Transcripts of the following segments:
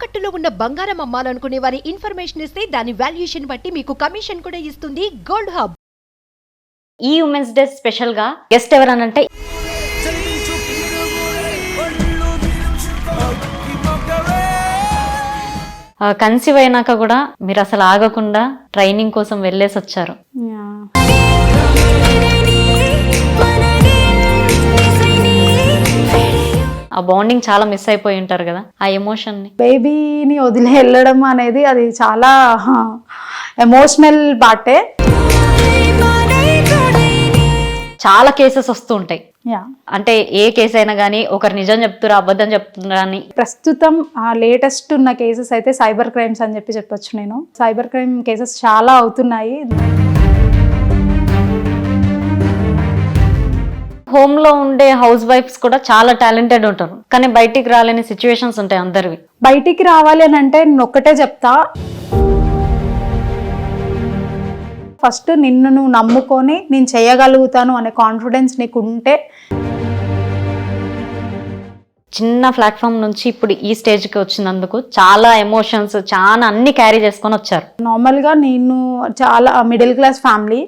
తాకట్టులో ఉన్న బంగారం అమ్మాలనుకునే వారి ఇన్ఫర్మేషన్ ఇస్తే దాని వాల్యుయేషన్ బట్టి మీకు కమిషన్ కూడా ఇస్తుంది గోల్డ్ హబ్. ఈ ఉమెన్స్ డే స్పెషల్ గా గెస్ట్ ఎవరనంటే కన్సీవ్ అయినాక కూడా మీరు అసలు ఆగకుండా ట్రైనింగ్ కోసం వెళ్ళేసి వచ్చారు. ఆ బాండింగ్ చాలా మిస్ అయిపోయి ఉంటారు కదా, ఆ ఎమోషన్ ని. బేబీని వదిలి వెళ్ళడం అనేది అది చాలా ఎమోషనల్ పార్టే. చాలా కేసెస్ వస్తూ ఉంటాయి. అంటే ఏ కేసు అయినా కానీ ఒకరు నిజం చెప్తురా అబద్ధం చెప్తున్నా అని. ప్రస్తుతం లేటెస్ట్ ఉన్న కేసెస్ అయితే సైబర్ క్రైమ్స్ అని చెప్పొచ్చు. నేను సైబర్ క్రైమ్ కేసెస్ చాలా అవుతున్నాయి. హోమ్ లో ఉండే హౌస్ వైఫ్స్ కూడా చాలా టాలెంటెడ్ ఉంటారు, కానీ బయటికి రాలేని సిచ్యువేషన్స్ ఉంటాయి అందరివి. బయటికి రావాలి అని అంటే నేను ఒక్కటే చెప్తా, ఫస్ట్ నిన్ను నువ్వు నమ్ముకొని నేను చేయగలుగుతాను అనే కాన్ఫిడెన్స్ నీకు ఉంటే. చిన్న ప్లాట్ఫామ్ నుంచి ఇప్పుడు ఈ స్టేజ్కి వచ్చినందుకు చాలా ఎమోషన్స్, చాలా అన్ని క్యారీ చేసుకొని వచ్చారు. నార్మల్గా నేను చాలా మిడిల్ క్లాస్ ఫ్యామిలీ.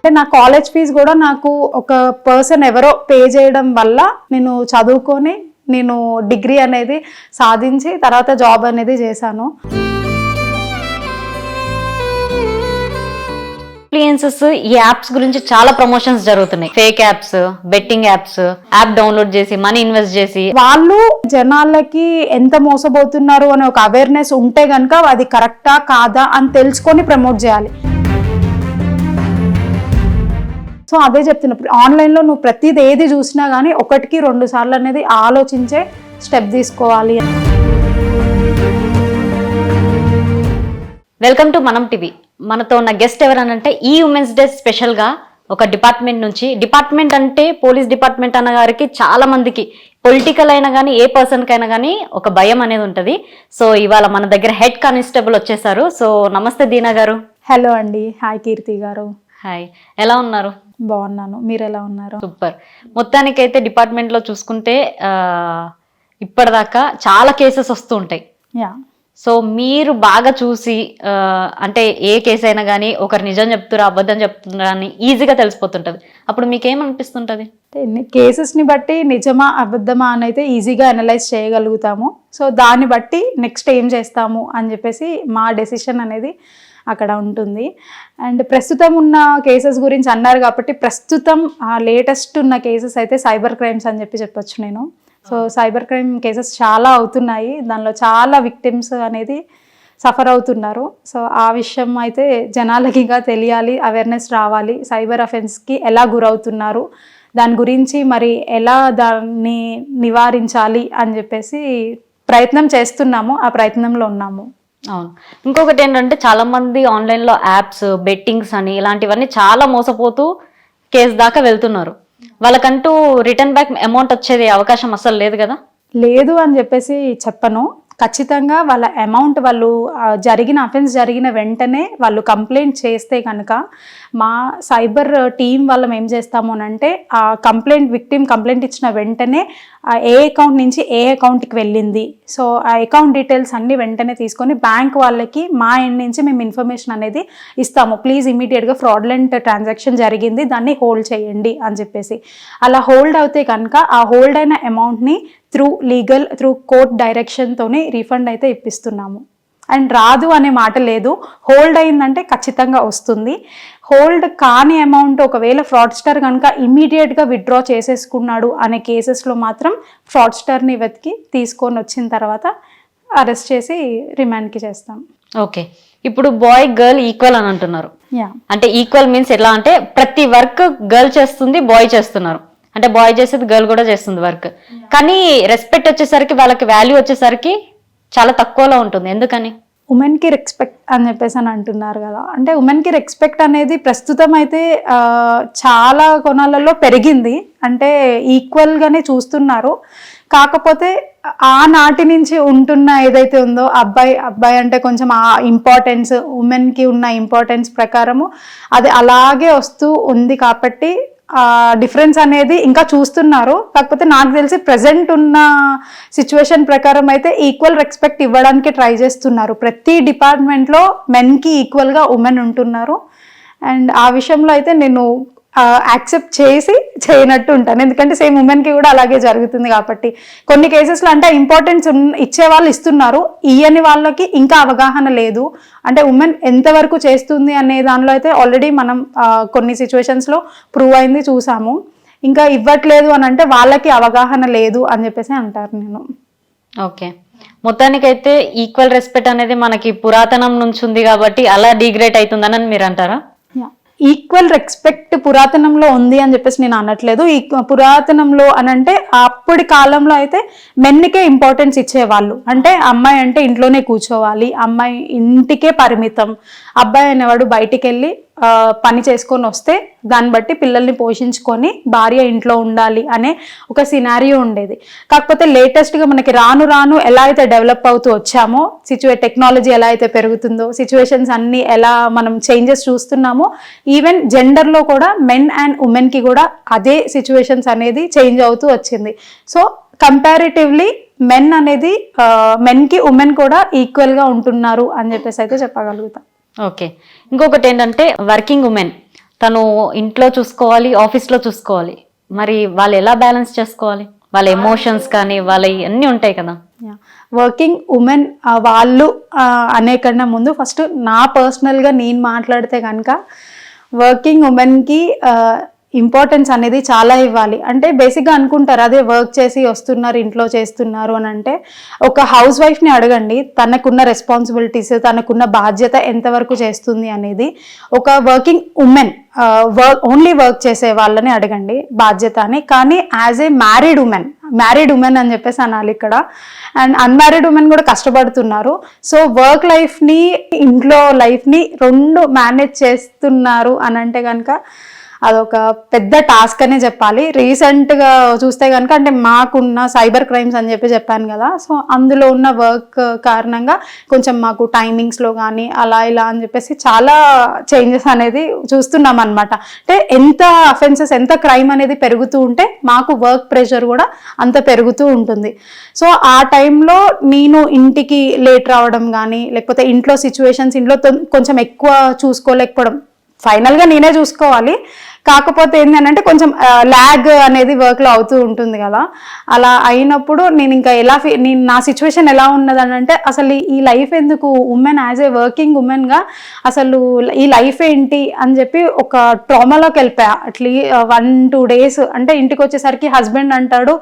అంటే నా కాలేజ్ ఫీజు కూడా నాకు ఒక పర్సన్ ఎవరో పే చేయడం వల్ల నేను చదువుకొని నేను డిగ్రీ అనేది సాధించి తర్వాత జాబ్ అనేది చేశాను. ఇన్ఫ్లుయెన్సర్స్ ఈ యాప్స్ గురించి చాలా ప్రమోషన్స్ జరుగుతున్నాయి. Fake apps, betting apps, app download చేసి మనీ ఇన్వెస్ట్ చేసి వాళ్ళు జనాలకి ఎంత మోసపోతున్నారు అనే ఒక అవేర్నెస్ ఉంటే కనుక అది కరెక్టా కాదా అని తెలుసుకొని ప్రమోట్ చేయాలి. సో అదే చెప్తున్నా, ఆన్లైన్లో నువ్వు ప్రతిది ఏది చూసినా కానీ 1-2 సార్లు అనేది ఆలోచించే స్టెప్ తీసుకోవాలి. వెల్కమ్ టు మనం టీవీ. మనతో ఉన్న గెస్ట్ ఎవరనంటే ఈ ఉమెన్స్ డే స్పెషల్ గా ఒక డిపార్ట్మెంట్ నుంచి, డిపార్ట్మెంట్ అంటే పోలీస్ డిపార్ట్మెంట్ అన్న గారికి చాలా మందికి పొలిటికల్ అయినా కానీ ఏ పర్సన్ కైనా కానీ ఒక భయం అనేది ఉంటుంది. సో ఇవాళ మన దగ్గర హెడ్ కానిస్టేబుల్ వచ్చేసారు. సో నమస్తే దీనా గారు. హలో అండి. హాయ్ కీర్తి గారు. హాయ్, ఎలా ఉన్నారు? బాగున్నాను, మీరు ఎలా ఉన్నారు? సూపర్. మొత్తానికైతే డిపార్ట్మెంట్ లో చూసుకుంటే ఇప్పటిదాకా చాలా కేసెస్ వస్తూ ఉంటాయి. సో మీరు బాగా చూసి అంటే ఏ కేసు అయినా కానీ ఒకరు నిజం చెప్తురా అబద్ధం చెప్తున్నా అని ఈజీగా తెలిసిపోతుంటది. అప్పుడు మీకేమనిపిస్తుంటది? కేసెస్ని బట్టి నిజమా అబద్ధమా అని అయితే ఈజీగా అనలైజ్ చేయగలుగుతాము. సో దాన్ని బట్టి నెక్స్ట్ ఏం చేస్తాము అని చెప్పేసి మా డెసిషన్ అనేది అక్కడ ఉంటుంది. అండ్ ప్రస్తుతం ఉన్న కేసెస్ గురించి అన్నారు కాబట్టి ప్రస్తుతం లేటెస్ట్ ఉన్న కేసెస్ అయితే సైబర్ క్రైమ్స్ అని చెప్పొచ్చు నేను. సో సైబర్ క్రైమ్ కేసెస్ చాలా అవుతున్నాయి, దానిలో చాలా విక్టిమ్స్ అనేది సఫర్ అవుతున్నారు. సో ఆ విషయం అయితే జనాలకి ఇంకా తెలియాలి, అవేర్నెస్ రావాలి. సైబర్ అఫెన్స్కి ఎలా గురవుతున్నారు, దాని గురించి మరి ఎలా దాన్ని నివారించాలి అని చెప్పేసి ప్రయత్నం చేస్తున్నాము, ఆ ప్రయత్నంలో ఉన్నాము. అవును. ఇంకొకటి ఏంటంటే చాలా మంది ఆన్లైన్లో యాప్స్, బెట్టింగ్స్ అని ఇలాంటివన్నీ చాలా మోసపోతూ కేసు దాకా వెళ్తున్నారు. వాళ్ళకంటూ రిటర్న్ బ్యాక్ అమౌంట్ వచ్చేది అవకాశం అసలు లేదు కదా? లేదు అని చెప్పేసి చెప్పను. ఖచ్చితంగా వాళ్ళ అమౌంట్ వాళ్ళు అఫెన్స్ జరిగిన వెంటనే వాళ్ళు కంప్లైంట్ చేస్తే కనుక మా సైబర్ టీం వాళ్ళం ఏం చేస్తాము అంటే ఆ విక్టిమ్ కంప్లైంట్ ఇచ్చిన వెంటనే ఏ అకౌంట్ నుంచి ఏ అకౌంట్కి వెళ్ళింది, సో ఆ అకౌంట్ డీటెయిల్స్ అన్ని వెంటనే తీసుకొని బ్యాంక్ వాళ్ళకి మా ఎండ్ నుంచి మేము ఇన్ఫర్మేషన్ అనేది ఇస్తాము. ప్లీజ్ ఇమీడియట్గా ఫ్రాడ్లెంట్ ట్రాన్సాక్షన్ జరిగింది, దాన్ని హోల్డ్ చేయండి అని చెప్పేసి. అలా హోల్డ్ అవుతే కనుక ఆ హోల్డ్ అయిన అమౌంట్ని త్రూ కోర్ట్ డైరెక్షన్తోనే రీఫండ్ అయితే ఇప్పిస్తున్నాము. అండ్ రాదు అనే మాట లేదు, హోల్డ్ అయిందంటే ఖచ్చితంగా వస్తుంది. హోల్డ్ కాని అమౌంట్ ఒకవేళ ఫ్రాడ్స్టర్ కనుక ఇమీడియట్గా విత్డ్రా చేసేసుకున్నాడు అనే కేసెస్లో మాత్రం ఫ్రాడ్స్టర్ని వెతికి తీసుకొని వచ్చిన తర్వాత అరెస్ట్ చేసి రిమాండ్కి చేస్తాం. ఓకే. ఇప్పుడు బాయ్ గర్ల్ ఈక్వల్ అని అంటున్నారు. అంటే ఈక్వల్ మీన్స్ ఎలా అంటే ప్రతి వర్క్ గర్ల్ చేస్తుంది, బాయ్ చేస్తున్నారు. అంటే బాయ్ చేసేది గర్ల్ కూడా చేస్తుంది వర్క్, కానీ రెస్పెక్ట్ వచ్చేసరికి వాళ్ళకి వాల్యూ వచ్చేసరికి చాలా తక్కువలో ఉంటుంది. ఎందుకని? ఉమెన్కి రెస్పెక్ట్ అని చెప్పేసి అని అంటున్నారు కదా. అంటే ఉమెన్కి రెస్పెక్ట్ అనేది ప్రస్తుతం అయితే చాలా కోణాలలో పెరిగింది, అంటే ఈక్వల్గానే చూస్తున్నారు. కాకపోతే ఆనాటి నుంచి ఉంటున్న ఏదైతే ఉందో అబ్బాయి అంటే కొంచెం ఆ ఇంపార్టెన్స్, ఉమెన్కి ఉన్న ఇంపార్టెన్స్ ప్రకారము అది అలాగే వస్తూ ఉంది. కాబట్టి డిఫరెన్స్ అనేది ఇంకా చూస్తున్నారు. కాకపోతే నాకు తెలిసి ప్రజెంట్ ఉన్న సిచ్యువేషన్ ప్రకారం అయితే ఈక్వల్ రెస్పెక్ట్ ఇవ్వడానికి ట్రై చేస్తున్నారు. ప్రతి డిపార్ట్మెంట్లో మెన్కి ఈక్వల్గా ఉమెన్ ఉంటున్నారు. అండ్ ఆ విషయంలో అయితే నేను యాక్సెప్ట్ చేసి చేయనట్టు ఉంటాను, ఎందుకంటే సేమ్ ఉమెన్కి కూడా అలాగే జరుగుతుంది కాబట్టి. కొన్ని కేసెస్లో అంటే ఇంపార్టెన్స్ ఇచ్చే వాళ్ళు ఇస్తున్నారు, ఇయ్యని వాళ్ళకి ఇంకా అవగాహన లేదు. అంటే ఉమెన్ ఎంతవరకు చేస్తుంది అనే దానిలో అయితే ఆల్రెడీ మనం కొన్ని సిచ్యువేషన్స్లో ప్రూవ్ అయింది, చూసాము. ఇంకా ఇవ్వట్లేదు అని అంటే వాళ్ళకి అవగాహన లేదు అని చెప్పేసి అంటారు నేను. ఓకే, మొత్తానికైతే ఈక్వల్ రెస్పెక్ట్ అనేది మనకి పురాతనం నుంచి ఉంది కాబట్టి అలా డిగ్రేడ్ అవుతుందని మీరు అంటారా? ఈక్వల్ రెస్పెక్ట్ పురాతనంలో ఉంది అని చెప్పేసి నేను అనట్లేదు. ఈ పురాతనంలో అని అంటే అప్పటి కాలంలో అయితే మెన్నికే ఇంపార్టెన్స్ ఇచ్చేవాళ్ళు. అంటే అమ్మాయి అంటే ఇంట్లోనే కూర్చోవాలి, అమ్మాయి ఇంటికే పరిమితం, అబ్బాయి అనేవాడు బయటికి వెళ్ళి పని చేసుకొని వస్తే దాన్ని బట్టి పిల్లల్ని పోషించుకొని భార్య ఇంట్లో ఉండాలి అనే ఒక సినారియో ఉండేది. కాకపోతే లేటెస్ట్గా మనకి రాను రాను ఎలా అయితే డెవలప్ అవుతూ వచ్చామో, టెక్నాలజీ ఎలా అయితే పెరుగుతుందో, సిచ్యువేషన్స్ అన్నీ ఎలా మనం చేంజెస్ చూస్తున్నామో, ఈవెన్ జెండర్లో కూడా మెన్ అండ్ ఉమెన్కి కూడా అదే సిచ్యువేషన్స్ అనేది చేంజ్ అవుతూ వచ్చింది. సో కంపారిటివ్లీ మెన్ అనేది మెన్కి ఉమెన్ కూడా ఈక్వల్గా ఉంటున్నారు అని చెప్పేసి అయితే చెప్పగలుగుతాం. ఓకే, ఇంకొకటి ఏంటంటే వర్కింగ్ ఉమెన్ తను ఇంట్లో చూసుకోవాలి, ఆఫీస్లో చూసుకోవాలి, మరి వాళ్ళు ఎలా బ్యాలెన్స్ చేసుకోవాలి? వాళ్ళ ఎమోషన్స్ కానీ వాళ్ళ అన్నీ ఉంటాయి కదా. వర్కింగ్ ఉమెన్ వాళ్ళు అనే కన్నా ముందు ఫస్ట్ నా పర్సనల్గా నేను మాట్లాడితే కనుక వర్కింగ్ ఉమెన్కి ఇంపార్టెన్స్ అనేది చాలా ఇవ్వాలి. అంటే బేసిక్గా అనుకుంటారు అదే వర్క్ చేసి వస్తున్నారు ఇంట్లో చేస్తున్నారు అని అంటే, ఒక హౌస్ వైఫ్ని అడగండి తనకున్న రెస్పాన్సిబిలిటీస్, తనకున్న బాధ్యత ఎంతవరకు చేస్తుంది అనేది. ఒక వర్కింగ్ ఉమెన్ ఓన్లీ వర్క్ చేసే వాళ్ళని అడగండి బాధ్యత అని. కానీ యాజ్ ఏ మ్యారీడ్ ఉమెన్ అని చెప్పేసి అనాలి ఇక్కడ. అండ్ అన్మ్యారీడ్ ఉమెన్ కూడా కష్టపడుతున్నారు. సో వర్క్ లైఫ్ని ఇంట్లో లైఫ్ని రెండు మేనేజ్ చేస్తున్నారు అని అంటే కనుక అదొక పెద్ద టాస్క్ అనే చెప్పాలి. రీసెంట్గా చూస్తే కనుక అంటే మాకున్న సైబర్ క్రైమ్స్ అని చెప్పాను కదా, సో అందులో ఉన్న వర్క్ కారణంగా కొంచెం మాకు టైమింగ్స్లో కానీ అలా ఇలా అని చెప్పేసి చాలా చేంజెస్ అనేది చూస్తున్నాం అనమాట. అంటే ఎంత అఫెన్సెస్, ఎంత క్రైమ్ అనేది పెరుగుతూ ఉంటే మాకు వర్క్ ప్రెషర్ కూడా అంత పెరుగుతూ ఉంటుంది. సో ఆ టైంలో నేను ఇంటికి లేట్ రావడం కానీ, లేకపోతే ఇంట్లో సిచ్యువేషన్స్ ఇంట్లో కొంచెం ఎక్కువ చూసుకోలేకపోవడం, ఫైనల్గా నేనే చూసుకోవాలి, కాకపోతే ఏంటంటే కొంచెం ల్యాగ్ అనేది వర్క్లో అవుతూ ఉంటుంది కదా. అలా అయినప్పుడు నేను ఇంకా నేను నా సిచ్యువేషన్ ఎలా ఉన్నదని అంటే, అసలు ఈ లైఫ్ ఎందుకు, ఉమెన్ యాజ్ ఏ వర్కింగ్ ఉమెన్గా అసలు ఈ లైఫ్ ఏంటి అని చెప్పి ఒక ట్రామాలోకి వెళ్ళిపోయా. అట్లీ 1-2 days అంటే ఇంటికి వచ్చేసరికి హస్బెండ్ అంటాడు,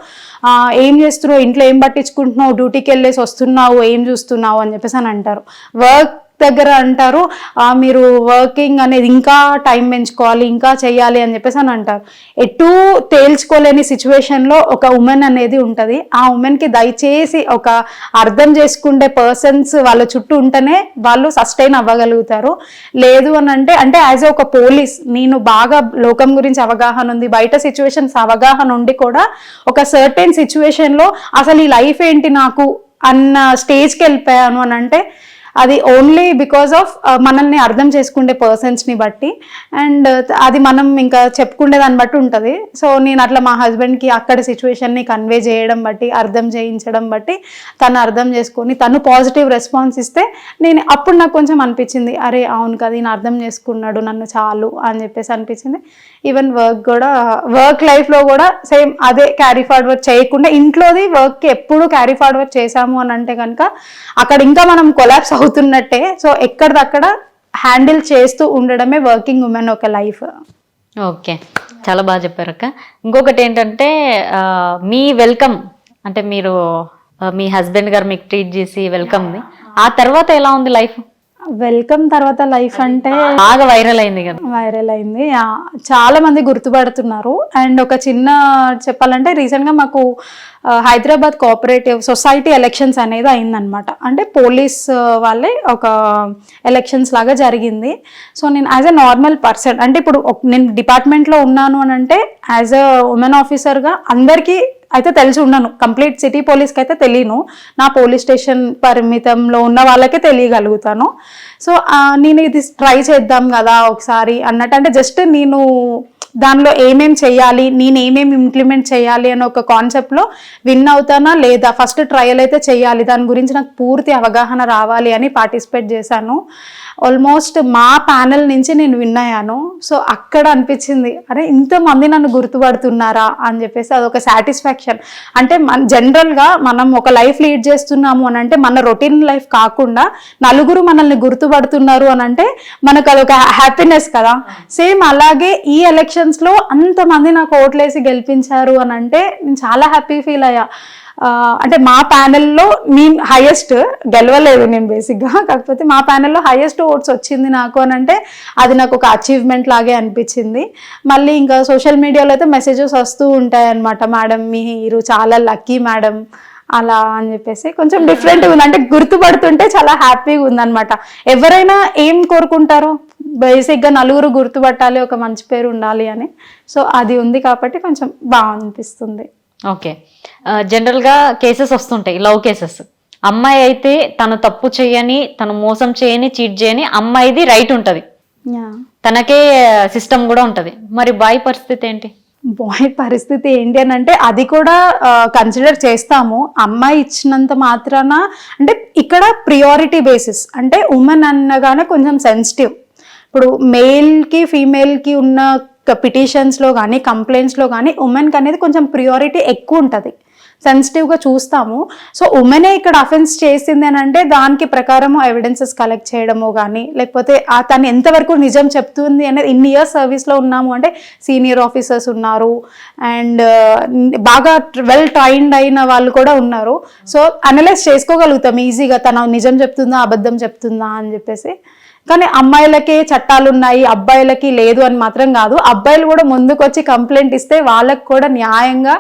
ఏం చేస్తున్నావు ఇంట్లో, ఏం పట్టించుకుంటున్నావు, డ్యూటీకి వెళ్ళేసి వస్తున్నావు, ఏం చూస్తున్నావు అని చెప్పేసి అని అంటారు. వర్క్ దగ్గర అంటారు మీరు వర్కింగ్ అనేది ఇంకా టైం పెంచుకోవాలి, ఇంకా చేయాలి అని చెప్పేసి అని అంటారు. ఎటు తేల్చుకోలేని సిచ్యువేషన్లో ఒక ఉమెన్ అనేది ఉంటుంది. ఆ ఉమెన్కి దయచేసి ఒక అర్థం చేసుకుంటే పర్సన్స్ వాళ్ళ చుట్టూ ఉంటేనే వాళ్ళు సస్టైన్ అవ్వగలుగుతారు. లేదు అని అంటే యాజ్ ఒక పోలీస్ నేను బాగా లోకం గురించి అవగాహన ఉంది, బయట సిచ్యువేషన్స్ అవగాహన ఉండి కూడా ఒక సర్టెన్ సిచ్యువేషన్లో అసలు ఈ లైఫ్ ఏంటి నాకు అన్న స్టేజ్కి వెళ్ళిపోయాను అని అంటే అది ఓన్లీ బికాస్ ఆఫ్ మనల్ని అర్థం చేసుకునే పర్సన్స్ని బట్టి. అండ్ అది మనం ఇంకా చెప్పుకునే దాన్ని బట్టి ఉంటుంది. సో నేను అట్లా మా హస్బెండ్కి అక్కడ సిచ్యువేషన్ని కన్వే చేయడం బట్టి, అర్థం చేయించడం బట్టి తను అర్థం చేసుకొని తను పాజిటివ్ రెస్పాన్స్ ఇస్తే నేను అప్పుడు నాకు కొంచెం అనిపించింది, అరే అవును కదా ఈయన అర్థం చేసుకున్నాడు నన్ను చాలు అని చెప్పేసి అనిపించింది. ఈవెన్ వర్క్ లైఫ్లో కూడా సేమ్ అదే క్యారీ ఫార్వర్డ్ చేయకుండా, ఇంట్లోది వర్క్కి ఎప్పుడు క్యారీ ఫార్వర్డ్ చేశాము అని అంటే కనుక అక్కడ ఇంకా మనం కొలాప్స్ అవుతున్నట్టే. సో ఎక్కడిదక్కడ హ్యాండిల్ చేస్తూ ఉండడమే వర్కింగ్ ఉమెన్ ఒక లైఫ్. ఓకే, చాలా బాగా చెప్పారు అక్క. ఇంకొకటి ఏంటంటే మీ వెల్కమ్ అంటే మీరు మీ హస్బెండ్ గారు మీకు ట్రీట్ చేసి వెల్కమ్ది, ఆ తర్వాత ఎలా ఉంది లైఫ్? వెల్కమ్ తర్వాత లైఫ్ అంటే బాగా వైరల్ అయింది కదా. వైరల్ అయింది, చాలా మంది గుర్తుపడుతున్నారు. అండ్ ఒక చిన్న చెప్పాలంటే రీసెంట్గా మాకు హైదరాబాద్ కోఆపరేటివ్ సొసైటీ ఎలక్షన్స్ అనేది అయిందనమాట. అంటే పోలీస్ వాళ్ళే ఒక ఎలక్షన్స్ లాగా జరిగింది. సో నేను యాజ్ ఎ నార్మల్ పర్సన్ అంటే ఇప్పుడు నేను డిపార్ట్మెంట్లో ఉన్నాను అని అంటే యాజ్ ఎ ఉమెన్ ఆఫీసర్గా అందరికీ అయితే తెలిసి ఉన్నాను, కంప్లీట్ సిటీ పోలీస్కి అయితే తెలియను, నా పోలీస్ స్టేషన్ పరిమితంలో ఉన్న వాళ్ళకే తెలియగలుగుతాను. సో నేను ఇది ట్రై చేద్దాం కదా ఒకసారి అన్నట్టు, అంటే జస్ట్ నేను దానిలో ఏమేం చేయాలి, నేను ఏమేమి ఇంప్లిమెంట్ చేయాలి అని ఒక కాన్సెప్ట్లో విన్ అవుతానా లేదా, ఫస్ట్ ట్రయల్ అయితే చేయాలి, దాని గురించి నాకు పూర్తి అవగాహన రావాలి అని పార్టిసిపేట్ చేశాను. ఆల్మోస్ట్ మా ప్యానెల్ నుంచి నేను విన్ అయ్యాను. సో అక్కడ అనిపించింది, అరే ఇంతమంది నన్ను గుర్తుపడుతున్నారా అని చెప్పేసి అదొక సాటిస్ఫాక్షన్. అంటే జనరల్గా మనం ఒక లైఫ్ లీడ్ చేస్తున్నాము అని అంటే మన రొటీన్ లైఫ్ కాకుండా నలుగురు మనల్ని గుర్తుపడుతున్నారు అని అంటే మనకు అదొక హ్యాపీనెస్ కదా. సేమ్ అలాగే ఈ ఎలక్షన్స్లో అంతమంది నాకు ఓట్లేసి గెలిపించారు అని అంటే నేను చాలా హ్యాపీ ఫీల్ అయ్యా. అంటే మా ప్యానెల్లో మేము హైయెస్ట్ గెలవలేదు నేను బేసిక్గా, కాకపోతే మా ప్యానెల్లో హైయెస్ట్ ఓట్స్ వచ్చింది నాకు అని అంటే అది నాకు ఒక అచీవ్మెంట్ లాగే అనిపించింది. మళ్ళీ ఇంకా సోషల్ మీడియాలో అయితే మెసేజెస్ వస్తూ ఉంటాయి అన్నమాట, మేడం మీరు చాలా లక్కీ మేడం అలా అని చెప్పేసి కొంచెం డిఫరెంట్గా ఉంది. అంటే గుర్తుపడుతుంటే చాలా హ్యాపీగా ఉందన్నమాట. ఎవరైనా ఏం కోరుకుంటారు, బేసిక్గా నలుగురు గుర్తుపట్టాలి, ఒక మంచి పేరు ఉండాలి అని. సో అది ఉంది కాబట్టి కొంచెం బాగా అనిపిస్తుంది. ఓకే, జనరల్గా కేసెస్ వస్తుంటాయి, లవ్ కేసెస్. అమ్మాయి అయితే తను తప్పు చేయని, తను మోసం చేయని, చీట్ చేయని, అమ్మాయిది రైట్ ఉంటుంది, తనకే సిస్టమ్ కూడా ఉంటుంది. మరి బాయ్ పరిస్థితి ఏంటి? బాయ్ పరిస్థితి ఏంటి అని అంటే అది కూడా కన్సిడర్ చేస్తాము. అమ్మాయి ఇచ్చినంత మాత్రాన అంటే ఇక్కడ ప్రియారిటీ బేసిస్, అంటే ఉమెన్ అనగానే కొంచెం సెన్సిటివ్. ఇప్పుడు మేల్కి ఫీమేల్కి ఉన్న పిటిషన్స్లో కానీ కంప్లైంట్స్లో కానీ ఉమెన్కి అనేది కొంచెం ప్రియారిటీ ఎక్కువ ఉంటుంది, సెన్సిటివ్గా చూస్తాము. సో ఉమెనే ఇక్కడ అఫెన్స్ చేసింది అని అంటే దానికి ప్రకారం ఎవిడెన్సెస్ కలెక్ట్ చేయడము కానీ, లేకపోతే తను ఎంతవరకు నిజం చెప్తుంది అనేది, ఇన్ని ఇయర్స్ సర్వీస్లో ఉన్నాము అంటే సీనియర్ ఆఫీసర్స్ ఉన్నారు అండ్ బాగా వెల్ ట్రైన్డ్ అయిన వాళ్ళు కూడా ఉన్నారు. సో అనలైజ్ చేసుకోగలుగుతాం ఈజీగా తను నిజం చెప్తుందా అబద్ధం చెప్తుందా అని చెప్పేసి. కానీ అమ్మాయిలకి చట్టాలు ఉన్నాయి, అబ్బాయిలకి లేదు అని మాత్రం కాదు. అబ్బాయిలు కూడా ముందుకు వచ్చి కంప్లైంట్ ఇస్తే వాళ్ళకి కూడా న్యాయంగా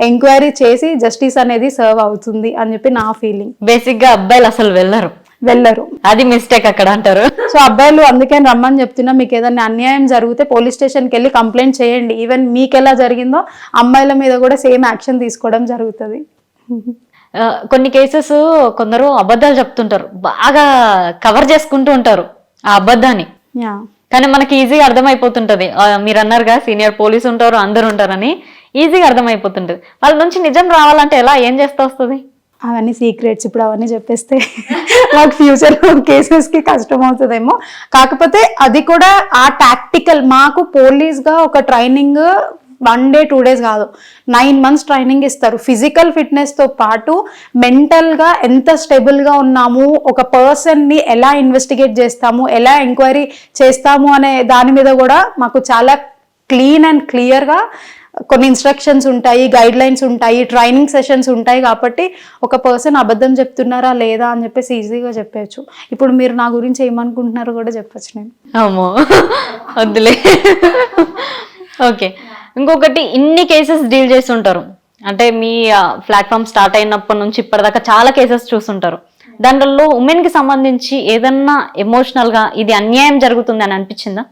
ఎంక్వైరీ చేసి జస్టిస్ అనేది సర్వ్ అవుతుంది అని చెప్పి నా ఫీలింగ్. బేసిక్ గా అబ్బాయిలు అసలు వెళ్ళరు, అది మిస్టేక్ అక్కడ అంటారు. సో అబ్బాయిలు అందుకే రమ్మని చెప్తున్నా, మీకు ఏదైనా అన్యాయం జరిగితే పోలీస్ స్టేషన్కి వెళ్ళి కంప్లైంట్ చేయండి. ఈవెన్ మీకు ఎలా జరిగిందో అమ్మాయిల మీద కూడా సేమ్ యాక్షన్ తీసుకోవడం జరుగుతుంది. కొన్ని కేసెస్ కొందరు అబద్ధాలు చెప్తుంటారు, బాగా కవర్ చేసుకుంటూ ఉంటారు ఆ అబద్ధాన్ని, కానీ మనకి ఈజీగా అర్థమైపోతుంటది. మీరు అన్నారుగా సీనియర్ పోలీస్ ఉంటారు, అందరు ఉంటారని ఈజీగా అర్థమైపోతుంటది. వాళ్ళ నుంచి నిజం రావాలంటే ఎలా, ఏం చేస్తే వస్తుంది? అవన్నీ సీక్రెట్స్, ఇప్పుడు అవన్నీ చెప్పేస్తే మాకు ఫ్యూచర్లో కేసెస్కి కష్టం అవుతుందేమో. కాకపోతే అది కూడా ఆ టాక్టికల్, మాకు పోలీస్గా ఒక ట్రైనింగ్ 1 day 2 days కాదు, 9 months ట్రైనింగ్ ఇస్తారు. ఫిజికల్ ఫిట్నెస్తో పాటు మెంటల్గా ఎంత స్టేబుల్గా ఉన్నాము, ఒక పర్సన్ని ఎలా ఇన్వెస్టిగేట్ చేస్తాము, ఎలా ఎంక్వైరీ చేస్తాము అనే దాని మీద కూడా మాకు చాలా క్లీన్ అండ్ క్లియర్గా కొన్ని ఇన్స్ట్రక్షన్స్ ఉంటాయి, గైడ్ లైన్స్ ఉంటాయి, ట్రైనింగ్ సెషన్స్ ఉంటాయి. కాబట్టి ఒక పర్సన్ అబద్ధం చెప్తున్నారా లేదా అని చెప్పేసి ఈజీగా చెప్పచ్చు. ఇప్పుడు మీరు నా గురించి ఏమనుకుంటున్నారో కూడా చెప్పచ్చు నేను. అమ్మో వద్దులే. ఓకే, ఇంకొకటి, ఇన్ని కేసెస్ డీల్ చేస్తుంటారు అంటే మీ ప్లాట్ఫామ్ స్టార్ట్ అయినప్పటి నుంచి ఇప్పటిదాకా చాలా కేసెస్ చూస్తుంటారు. దాంట్లో ఉమెన్ కి సంబంధించి ఏదన్నా ఎమోషనల్ గా ఇది అన్యాయం జరుగుతుంది అని అనిపించిందా?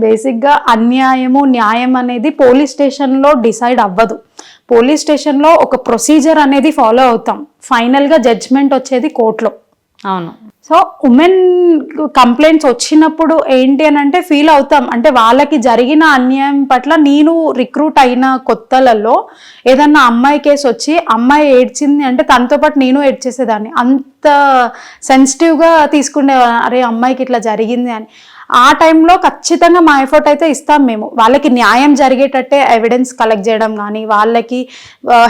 బేసిక్గా అన్యాయము న్యాయం అనేది పోలీస్ స్టేషన్లో డిసైడ్ అవ్వదు. పోలీస్ స్టేషన్లో ఒక ప్రొసీజర్ అనేది ఫాలో అవుతాం, ఫైనల్గా జడ్జ్మెంట్ వచ్చేది కోర్టులో. అవును. సో ఉమెన్ కంప్లైంట్స్ వచ్చినప్పుడు ఏంటి అని అంటే ఫీల్ అవుతాం, అంటే వాళ్ళకి జరిగిన అన్యాయం పట్ల. నేను రిక్రూట్ అయిన కొత్తలలో ఏదన్నా అమ్మాయి కేసు వచ్చి అమ్మాయి ఏడ్చింది అంటే తనతో పాటు నేను ఏడ్చేసేదాన్ని, అంత సెన్సిటివ్గా తీసుకునే, అరే అమ్మాయికి ఇట్లా జరిగింది అని. ఆ టైంలో ఖచ్చితంగా మా ఎఫర్ట్ అయితే ఇస్తాం మేము, వాళ్ళకి న్యాయం జరిగేటట్టే ఎవిడెన్స్ కలెక్ట్ చేయడం కానీ, వాళ్ళకి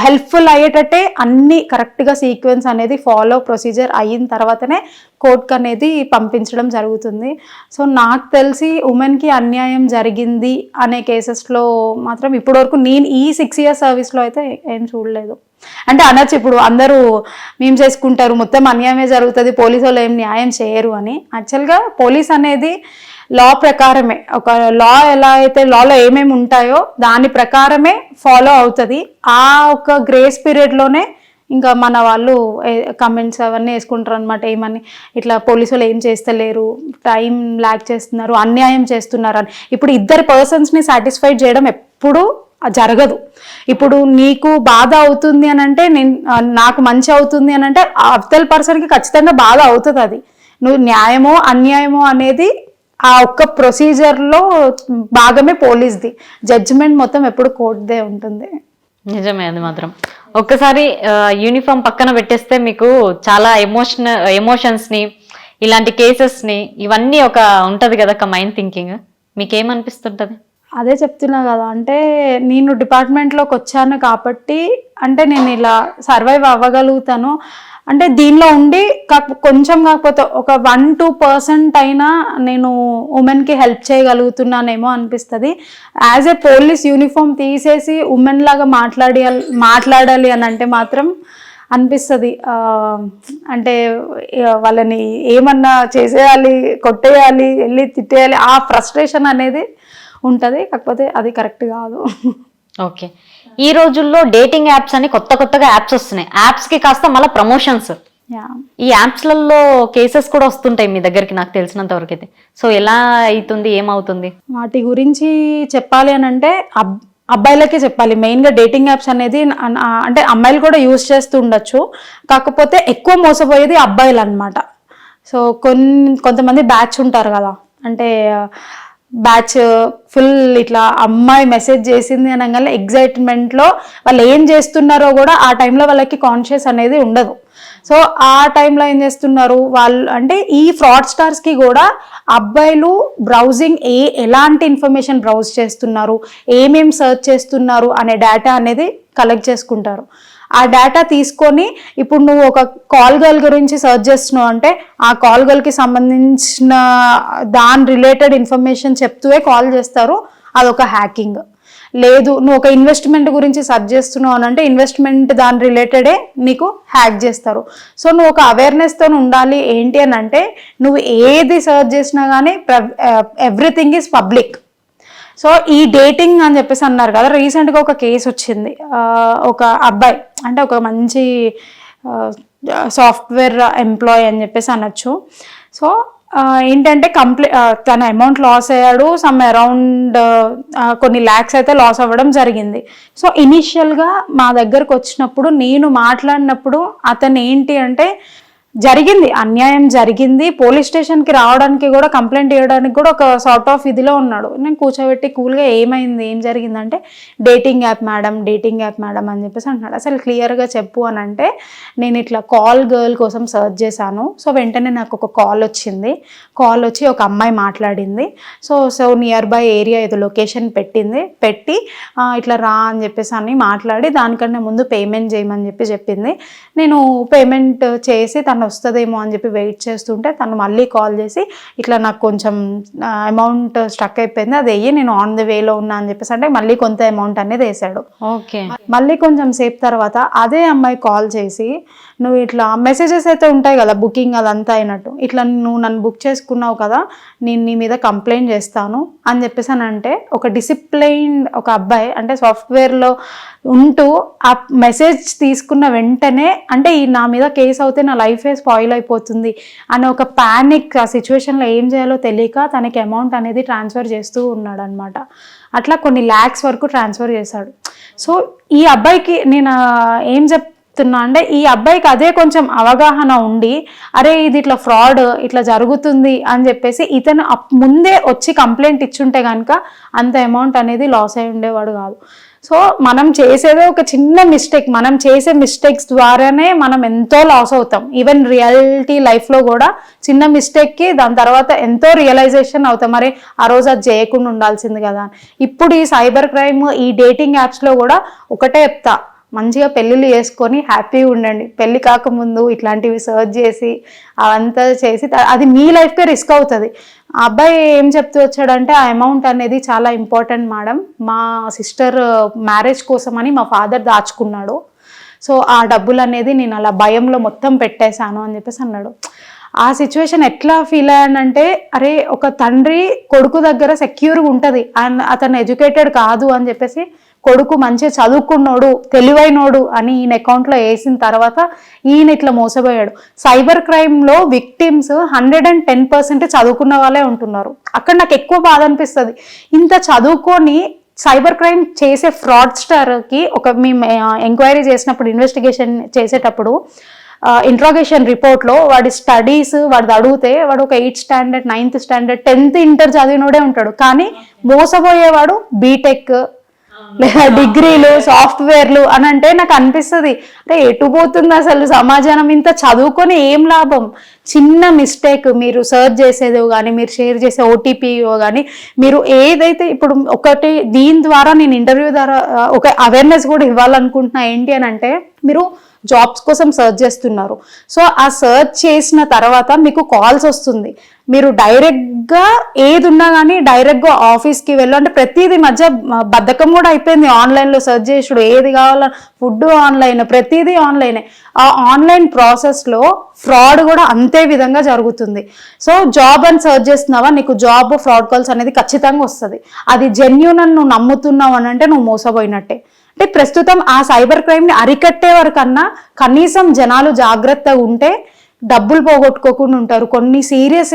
హెల్ప్ఫుల్ అయ్యేటట్టే అన్ని కరెక్ట్గా సీక్వెన్స్ అనేది ఫాలో ప్రొసీజర్ అయిన తర్వాతనే కోర్టుకు అనేది పంపించడం జరుగుతుంది. సో నాకు తెలిసి ఉమెన్కి అన్యాయం జరిగింది అనే కేసెస్లో మాత్రం ఇప్పటివరకు నేను ఈ 6 years సర్వీస్లో అయితే ఏం చూడలేదు. అంటే అనొచ్చు ఇప్పుడు అందరూ మేము చేసుకుంటారు, మొత్తం అన్యాయమే జరుగుతుంది, పోలీసు వాళ్ళు ఏం న్యాయం చేయరు అని. యాక్చువల్గా పోలీస్ అనేది లా ప్రకారమే, ఒక లా ఎలా అయితే లాలో ఏమేమి ఉంటాయో దాని ప్రకారమే ఫాలో అవుతుంది. ఆ ఒక గ్రేస్ పీరియడ్లోనే ఇంకా మన వాళ్ళు కమెంట్స్ అవన్నీ వేసుకుంటారు అనమాట, ఏమని ఇట్లా పోలీసు వాళ్ళు ఏం చేస్తలేరు, టైం ల్యాక్ చేస్తున్నారు, అన్యాయం చేస్తున్నారు అని. ఇప్పుడు 2 personsని సాటిస్ఫైడ్ చేయడం ఎప్పుడు జరగదు. ఇప్పుడు నీకు బాధ అవుతుంది అని అంటే నాకు మంచి అవుతుంది అని అంటే అవతల పర్సన్కి ఖచ్చితంగా బాధ అవుతుంది. అది నువ్వు న్యాయమో అన్యాయమో అనేది ఆ ఒక్క ప్రొసీజర్లో భాగమే పోలీస్ది. జడ్జిమెంట్ మొత్తం ఎప్పుడు కోర్టుదే ఉంటుంది. నిజమే, అది మాత్రం. ఒక్కసారి యూనిఫామ్ పక్కన పెట్టేస్తే మీకు చాలా ఎమోషన్స్ ని, ఇలాంటి కేసెస్ ని, ఇవన్నీ ఒక ఉంటది కదా మైండ్ థింకింగ్, మీకేమనిపిస్తుంటది? అదే చెప్తున్నా కదా, అంటే నేను డిపార్ట్మెంట్లోకి వచ్చాను కాబట్టి అంటే నేను ఇలా సర్వైవ్ అవ్వగలుగుతాను. అంటే దీనిలో ఉండి కొంచెం కాకపోతే ఒక 1-2% అయినా నేను ఉమెన్కి హెల్ప్ చేయగలుగుతున్నానేమో అనిపిస్తుంది. యాజ్ ఏ పోలీస్ యూనిఫామ్ తీసేసి ఉమెన్ లాగా మాట్లాడాలి అని అంటే మాత్రం అనిపిస్తుంది. అంటే వాళ్ళని ఏమన్నా చేసేయాలి, కొట్టేయాలి, వెళ్ళి తిట్టేయాలి, ఆ ఫ్రస్ట్రేషన్ అనేది ఉంటుంది. కాకపోతే అది కరెక్ట్ కాదు. ఓకే, ఈ రోజుల్లో డేటింగ్ యాప్స్ అని కొత్తగా యాప్స్ వస్తున్నాయి. యాప్స్ కి కాస్త మళ్ళీ ప్రమోషన్స్. ఈ యాప్స్లలో కేసెస్ కూడా వస్తుంటాయి మీ దగ్గరికి, నాకు తెలిసినంత వరకు అయితే. సో ఎలా అవుతుంది, ఏమవుతుంది? వాటి గురించి చెప్పాలి అని అంటే అబ్బాయిలకే చెప్పాలి. మెయిన్గా డేటింగ్ యాప్స్ అనేది అంటే అమ్మాయిలు కూడా యూజ్ చేస్తూ ఉండొచ్చు, కాకపోతే ఎక్కువ మోసపోయేది అబ్బాయిలు అనమాట. సో కొంతమంది బ్యాచ్ ఉంటారు కదా, అంటే బ్యాచ్ ఫుల్ ఇట్లా అమ్మాయి మెసేజ్ చేసింది అనగానే ఎగ్జైట్మెంట్లో వాళ్ళు ఏం చేస్తున్నారో కూడా ఆ టైంలో వాళ్ళకి కాన్షియస్ అనేది ఉండదు. సో ఆ టైంలో ఏం చేస్తున్నారు వాళ్ళు అంటే ఈ ఫ్రాడ్ స్టార్స్కి కూడా అబ్బాయిలు బ్రౌజింగ్ ఎలాంటి ఇన్ఫర్మేషన్ బ్రౌజ్ చేస్తున్నారు, ఏమేం సర్చ్ చేస్తున్నారు అనే డేటా అనేది కలెక్ట్ చేసుకుంటారు. ఆ డేటా తీసుకొని ఇప్పుడు నువ్వు ఒక కాల్ గర్ల్ గురించి సర్చ్ చేస్తున్నావు అంటే ఆ కాల్ గర్ల్కి సంబంధించిన దాని రిలేటెడ్ ఇన్ఫర్మేషన్ చెప్తూనే కాల్ చేస్తారు. అదొక హ్యాకింగ్. లేదు నువ్వు ఒక ఇన్వెస్ట్మెంట్ గురించి సర్చ్ చేస్తున్నావు అని అంటే ఇన్వెస్ట్మెంట్ దాని రిలేటెడే నీకు హ్యాక్ చేస్తారు. సో నువ్వు ఒక అవేర్నెస్తో ఉండాలి. ఏంటి అని అంటే నువ్వు ఏది సర్చ్ చేసినా కానీ ఎవ్రీథింగ్ ఈజ్ పబ్లిక్. సో ఈ డేటింగ్ అని చెప్పేసి అన్నారు కదా, రీసెంట్గా ఒక కేసు వచ్చింది. ఒక అబ్బాయి అంటే ఒక మంచి సాఫ్ట్వేర్ ఎంప్లాయీ అని చెప్పేసి అనొచ్చు. సో ఏంటంటే తన అమౌంట్ లాస్ అయ్యాడు. సమ్ అరౌండ్ కొన్ని ల్యాక్స్ అయితే లాస్ అవ్వడం జరిగింది. సో ఇనీషియల్గా మా దగ్గరకు వచ్చినప్పుడు నేను మాట్లాడినప్పుడు అతను ఏంటి అంటే జరిగింది, అన్యాయం జరిగింది, పోలీస్ స్టేషన్కి రావడానికి కూడా కంప్లైంట్ ఇవ్వడానికి కూడా ఒక సార్ట్ ఆఫ్ ఇదిలో ఉన్నాడు. నేను కూర్చోబెట్టి కూల్గా ఏమైంది, ఏం జరిగిందంటే డేటింగ్ యాప్ మేడం అని చెప్పేసి అంటున్నాడు. అసలు క్లియర్గా చెప్పు అని అంటే నేను ఇట్లా కాల్ గర్ల్ కోసం సర్చ్ చేశాను. సో వెంటనే నాకు ఒక కాల్ వచ్చి ఒక అమ్మాయి మాట్లాడింది. సో నియర్ బై ఏరియా ఏదో లొకేషన్ పెట్టి ఇట్లా రా అని చెప్పేసి అని మాట్లాడి దానికన్నా ముందు పేమెంట్ చేయమని చెప్పింది. నేను పేమెంట్ చేసి తను వస్తుందేమో అని చెప్పి వెయిట్ చేస్తుంటే తను మళ్ళీ కాల్ చేసి ఇట్లా నాకు కొంచెం అమౌంట్ స్టక్ అయిపోయింది, అది వెయ్యి, నేను ఆన్ ద వేలో ఉన్నా అని చెప్పేసి అంటే మళ్ళీ కొంత అమౌంట్ అనేది వేసాడు. ఓకే, మళ్ళీ కొంచెం సేపు తర్వాత అదే అమ్మాయి కాల్ చేసి నువ్వు ఇట్లా మెసేజెస్ అయితే ఉంటాయి కదా బుకింగ్ అదంతా అయినట్టు, ఇట్లా నువ్వు నన్ను బుక్ చేసుకున్నావు కదా, నేను నీ మీద కంప్లైంట్ చేస్తాను అని చెప్పేసి అని అంటే ఒక డిసిప్లైన్ ఒక అబ్బాయి అంటే సాఫ్ట్వేర్లో ఉంటూ ఆ మెసేజ్ తీసుకున్న వెంటనే అంటే నా మీద కేసు అవుతే నా లైఫే స్పాయిల్ అయిపోతుంది అనే ఒక ప్యానిక్, ఆ సిచ్యువేషన్లో ఏం చేయాలో తెలియక తనకి అమౌంట్ అనేది ట్రాన్స్ఫర్ చేస్తూ ఉన్నాడు అనమాట. అట్లా కొన్ని ల్యాక్స్ వరకు ట్రాన్స్ఫర్ చేశాడు. సో ఈ అబ్బాయికి నేను ఏం చెప్తున్నా అంటే ఈ అబ్బాయికి అదే కొంచెం అవగాహన ఉండి అరే ఇది ఇట్లా ఫ్రాడ్ ఇట్లా జరుగుతుంది అని చెప్పేసి ఇతను ముందే వచ్చి కంప్లైంట్ ఇచ్చుంటే కనుక అంత అమౌంట్ అనేది లాస్ అయి ఉండేవాడు కాదు. సో మనం చేసేదే ఒక చిన్న మిస్టేక్, మనం చేసే మిస్టేక్స్ ద్వారానే మనం ఎంతో లాస్ అవుతాం. ఈవెన్ రియాలిటీ లైఫ్లో కూడా చిన్న మిస్టేక్కి దాని తర్వాత ఎంతో రియలైజేషన్ అవుతాం, మరి ఆ రోజు అది చేయకుండా ఉండాల్సింది కదా. ఇప్పుడు ఈ సైబర్ క్రైమ్ ఈ డేటింగ్ యాప్స్లో కూడా ఒకటే చెప్తా, మంచిగా పెళ్ళిళ్ళు చేసుకొని హ్యాపీగా ఉండండి. పెళ్ళి కాకముందు ఇట్లాంటివి సర్చ్ చేసి అవంతా చేసి అది మీ లైఫ్కే రిస్క్ అవుతుంది. ఆ అబ్బాయి ఏం చెప్తూ వచ్చాడంటే ఆ అమౌంట్ అనేది చాలా ఇంపార్టెంట్ మేడం, మా సిస్టర్ మ్యారేజ్ కోసమని మా ఫాదర్ దాచుకున్నాడు, సో ఆ డబ్బులు అనేది నేను అలా భయంలో మొత్తం పెట్టేశాను అని చెప్పేసి అన్నాడు. ఆ సిచ్యువేషన్ ఎట్లా ఫీల్ అయ్యానంటే అరే ఒక తండ్రి కొడుకు దగ్గర సెక్యూర్గా ఉంటుంది, అతను ఎడ్యుకేటెడ్ కాదు అని చెప్పేసి కొడుకు మంచిగా చదువుకున్నోడు తెలివైనోడు అని ఈయన అకౌంట్లో వేసిన తర్వాత ఈయన ఇట్లా మోసపోయాడు. సైబర్ క్రైమ్లో విక్టిమ్స్ 110% చదువుకున్న వాళ్ళే ఉంటున్నారు. అక్కడ నాకు ఎక్కువ బాధ అనిపిస్తుంది. ఇంత చదువుకొని సైబర్ క్రైమ్ చేసే ఫ్రాడ్స్టర్కి మేము ఎంక్వైరీ చేసినప్పుడు ఇన్వెస్టిగేషన్ చేసేటప్పుడు ఇంట్రాగేషన్ రిపోర్ట్లో వాడి స్టడీస్ వాడిది అడిగితే వాడు ఒక 8th standard 9th standard 10th inter చదివినోడే ఉంటాడు, కానీ మోసపోయేవాడు బీటెక్ లేదా డిగ్రీలు సాఫ్ట్వేర్లు అని. అంటే నాకు అనిపిస్తుంది, అంటే ఎటు పోతుంది అసలు సమాజం, ఇంత చదువుకొని ఏం లాభం? చిన్న మిస్టేక్ మీరు సర్చ్ చేసేదో కానీ మీరు షేర్ చేసే ఓటీపీయో కానీ మీరు ఏదైతే ఇప్పుడు ఒకటి దీని ద్వారా నేను ఇంటర్వ్యూ ద్వారా ఒక అవేర్నెస్ కూడా ఇవ్వాలనుకుంటున్నా. ఏంటి అని అంటే, మీరు జాబ్స్ కోసం సర్చ్ చేస్తున్నారు, సో ఆ సర్చ్ చేసిన తర్వాత మీకు కాల్స్ వస్తుంది, మీరు డైరెక్ట్గా ఏది ఉన్నా కానీ డైరెక్ట్గా ఆఫీస్కి వెళ్ళు. అంటే ప్రతిదీ మధ్య బద్ధకం కూడా అయిపోయింది ఆన్లైన్లో సర్చ్ చేసుడు, ఏది కావాలో ఫుడ్ ఆన్లైన్, ప్రతిదీ ఆన్లైనే. ఆ ఆన్లైన్ ప్రాసెస్లో ఫ్రాడ్ కూడా అంతే విధంగా జరుగుతుంది. సో జాబ్ అని సర్చ్ చేస్తున్నావా, నీకు జాబ్ ఫ్రాడ్ కాల్స్ అనేది ఖచ్చితంగా వస్తుంది. అది జెన్యూన్ అని నువ్వు నమ్ముతున్నావు అని అంటే నువ్వు మోసపోయినట్టే. అంటే ప్రస్తుతం ఆ సైబర్ క్రైమ్ని అరికట్టే వరకన్నా కనీసం జనాలు జాగ్రత్తగా ఉంటే డబ్బులు పోగొట్టుకోకుండా ఉంటారు. కొన్ని సీరియస్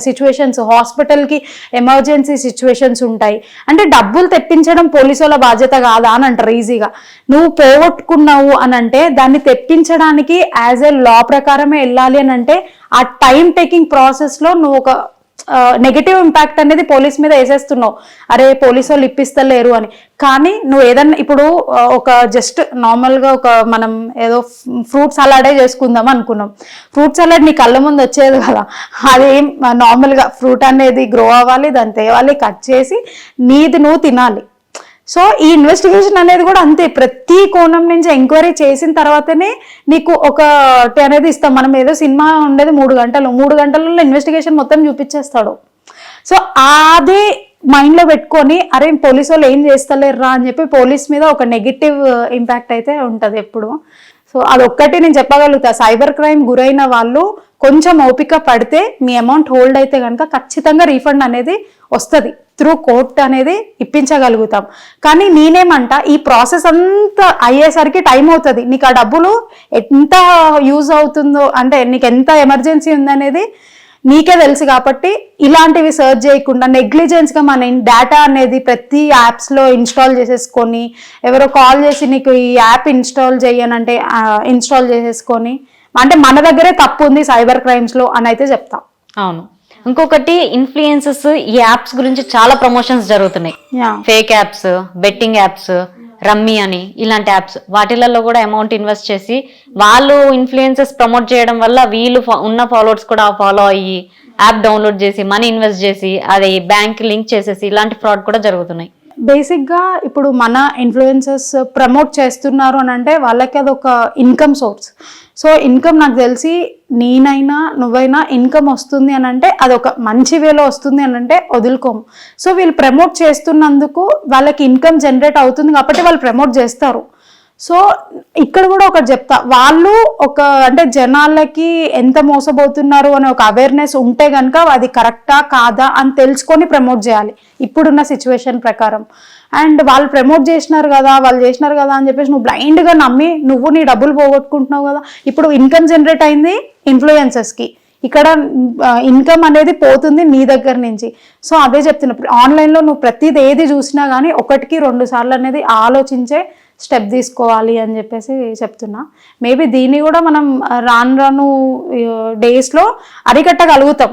సిచ్యువేషన్స్, హాస్పిటల్కి ఎమర్జెన్సీ సిచ్యువేషన్స్ ఉంటాయి. అంటే డబ్బులు తెప్పించడం పోలీసుల బాధ్యత కాదా అని అంటారు ఈజీగా. నువ్వు పోగొట్టుకున్నావు అని అంటే దాన్ని తెప్పించడానికి యాజ్ ఏ లా ప్రకారమే వెళ్ళాలి అని అంటే ఆ టైం టేకింగ్ ప్రాసెస్లో నువ్వు ఒక నెగటివ్ ఇంపాక్ట్ అనేది పోలీస్ మీద వేసేస్తున్నావు, అరే పోలీసు వాళ్ళు ఇప్పిస్తలేరు అని. కానీ నువ్వు ఏదన్నా ఇప్పుడు ఒక జస్ట్ నార్మల్గా ఒక మనం ఏదో ఫ్రూట్ సలాడే చేసుకుందాం అనుకున్నాం, ఫ్రూట్ సలాడ్ నీ కళ్ళ ముందు వచ్చేది కదా, అదేం నార్మల్గా ఫ్రూట్ అనేది గ్రో అవ్వాలి, దాన్ని తేవాలి, కట్ చేసి నీది నువ్వు తినాలి. సో ఈ ఇన్వెస్టిగేషన్ అనేది కూడా అంతే, ప్రతి కోణం నుంచి ఎంక్వైరీ చేసిన తర్వాతనే నీకు ఒకటి అనేది ఇస్తాం. మనం ఏదో సినిమా ఉండేది 3 గంటలు, 3 గంటలలో ఇన్వెస్టిగేషన్ మొత్తం చూపించేస్తాడు. సో అదే మైండ్లో పెట్టుకొని అరే పోలీసు వాళ్ళు ఏం చేస్తలేరురా అని చెప్పి పోలీస్ మీద ఒక నెగిటివ్ ఇంపాక్ట్ అయితే ఉంటుంది ఎప్పుడు. సో అదొక్కటి నేను చెప్పగలుగుతా, సైబర్ క్రైమ్ గురైన వాళ్ళు కొంచెం ఓపిక పడితే మీ అమౌంట్ హోల్డ్ అయితే కనుక ఖచ్చితంగా రీఫండ్ అనేది వస్తుంది, త్రూ కోర్ట్ అనేది ఇప్పించగలుగుతాం. కానీ నేనేమంటా, ఈ ప్రాసెస్ అంతా అయ్యేసరికి టైం అవుతుంది. నీకు ఆ డబ్బులు ఎంత యూజ్ అవుతుందో, అంటే నీకు ఎంత ఎమర్జెన్సీ ఉందనేది నీకే తెలుసు. కాబట్టి ఇలాంటివి సర్చ్ చేయకుండా నెగ్లిజెన్స్గా మన డేటా అనేది ప్రతి యాప్స్లో ఇన్స్టాల్ చేసేసుకొని, ఎవరో కాల్ చేసి నీకు ఈ యాప్ ఇన్స్టాల్ చేయనంటే ఇన్స్టాల్ చేసేసుకొని, అంటే మన దగ్గరే తప్పు ఉంది సైబర్ క్రైమ్స్లో అని అయితే చెప్తాం. అవును. ఇంకొకటి ఇన్ఫ్లుయెన్సెస్ ఈ యాప్స్ గురించి చాలా ప్రమోషన్స్ జరుగుతున్నాయి, fake apps, betting apps, rummy అని ఇలాంటి యాప్స్, వాటిలలో కూడా అమౌంట్ ఇన్వెస్ట్ చేసి వాళ్ళు ఇన్ఫ్లుయెన్సెస్ ప్రమోట్ చేయడం వల్ల వీళ్ళు ఉన్న ఫాలోవర్స్ కూడా ఫాలో అయ్యి యాప్ డౌన్లోడ్ చేసి మనీ ఇన్వెస్ట్ చేసి అది బ్యాంక్ లింక్ చేసేసి ఇలాంటి ఫ్రాడ్ కూడా జరుగుతున్నాయి. బేసిక్గా ఇప్పుడు మన ఇన్ఫ్లుయెన్సర్స్ ప్రమోట్ చేస్తున్నారు అని అంటే వాళ్ళకి అదొక ఇన్కమ్ సోర్స్. సో ఇన్కమ్ నాకు తెలిసి నేనైనా నువ్వైనా ఇన్కమ్ వస్తుంది అని అంటే అదొక మంచి వేలో వస్తుంది అని అంటే వదులుకోము. సో వీళ్ళు ప్రమోట్ చేస్తున్నందుకు వాళ్ళకి ఇన్కమ్ జనరేట్ అవుతుంది కాబట్టి వాళ్ళు ప్రమోట్ చేస్తారు. సో ఇక్కడ కూడా ఒకటి చెప్తా, వాళ్ళు ఒక అంటే జనాలకి ఎంత మోసపోతున్నారు అనే ఒక అవేర్నెస్ ఉంటే కనుక అది కరెక్టా కాదా అని తెలుసుకొని ప్రమోట్ చేయాలి ఇప్పుడున్న సిచ్యువేషన్ ప్రకారం. అండ్ వాళ్ళు ప్రమోట్ చేసినారు కదా, వాళ్ళు చేసినారు కదా అని చెప్పేసి నువ్వు బ్లైండ్గా నమ్మి నువ్వు నీ డబ్బులు పోగొట్టుకుంటున్నావు కదా. ఇప్పుడు ఇన్కమ్ జనరేట్ అయింది ఇన్ఫ్లుయెన్సర్స్కి, ఇక్కడ ఇన్కమ్ అనేది పోతుంది నీ దగ్గర నుంచి. సో అదే చెప్తున్నా, ఆన్లైన్లో నువ్వు ప్రతిది ఏది చూసినా కానీ 1-2 సార్లు అనేది ఆలోచించే స్టెప్ తీసుకోవాలి అని చెప్పేసి చెప్తున్నా. మేబీ దీన్ని కూడా మనం రాను డేస్లో అరికట్టగలుగుతాం.